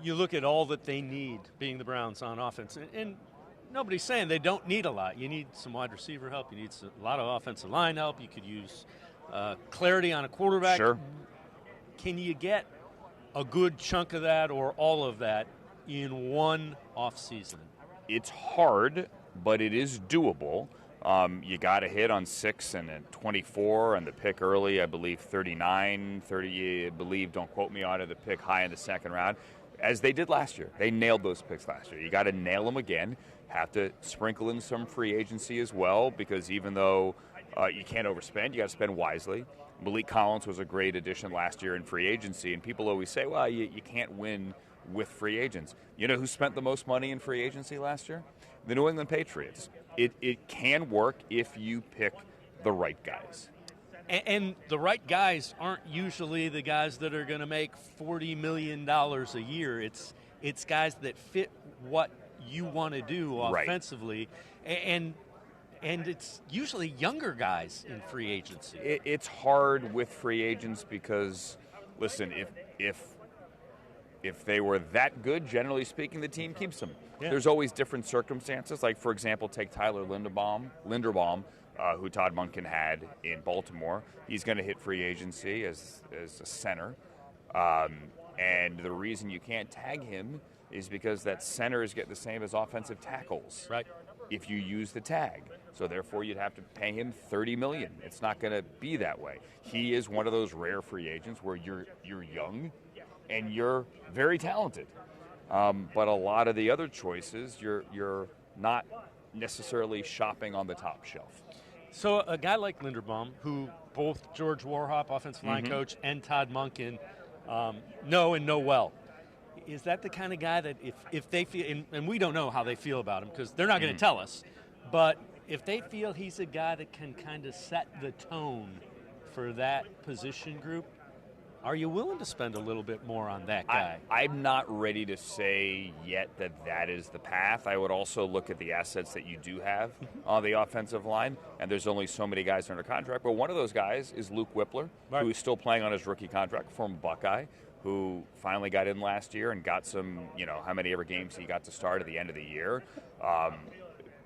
You look at all that they need, being the Browns, on offense, and nobody's saying they don't need a lot. You need some wide receiver help. You need a lot of offensive line help. You could use clarity on a quarterback. Sure. Can you get a good chunk of that or all of that in one offseason? It's hard, but it is doable. You got a hit on 6 and at 24 and the pick early, I believe 39, 30, I believe, don't quote me on it, the pick high in the second round, as they did last year. They nailed those picks last year. You got to nail them again. Have to sprinkle in some free agency as well, because even though you can't overspend, you got to spend wisely. Malik Collins was a great addition last year in free agency, and people always say, well, you can't win with free agents. You know who spent the most money in free agency last year? The New England Patriots. It can work if you pick the right guys. And the right guys aren't usually the guys that are going to make $40 million a year. It's guys that fit what you want to do offensively. Right. And it's usually younger guys in free agency. It's hard with free agents because, listen, if they were that good, generally speaking, the team keeps them. Yeah. There's always different circumstances. Like, for example, take Tyler Linderbaum, who Todd Monken had in Baltimore. He's going to hit free agency as a center. And the reason you can't tag him is because that centers get the same as offensive tackles. Right. If you use the tag. So therefore you'd have to pay him $30 million. It's not going to be that way. He is one of those rare free agents where you're young and you're very talented. But a lot of the other choices, you're not necessarily shopping on the top shelf. So a guy like Linderbaum, who both George Warhop, offensive line coach, and Todd Monken know well, is that the kind of guy that if they feel, and we don't know how they feel about him because they're not going to tell us, but if they feel he's a guy that can kind of set the tone for that position group, are you willing to spend a little bit more on that guy? I'm not ready to say yet that is the path. I would also look at the assets that you do have on the offensive line, and there's only so many guys under contract. But one of those guys is Luke Whippler, who is still playing on his rookie contract, former Buckeye, who finally got in last year and got some, how many ever games he got to start at the end of the year.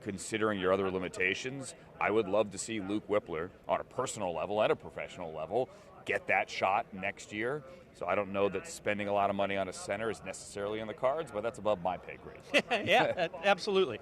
Considering your other limitations, I would love to see Luke Whippler on a personal level and a professional level get that shot next year. So I don't know that spending a lot of money on a center is necessarily in the cards, but that's above my pay grade. Yeah, absolutely.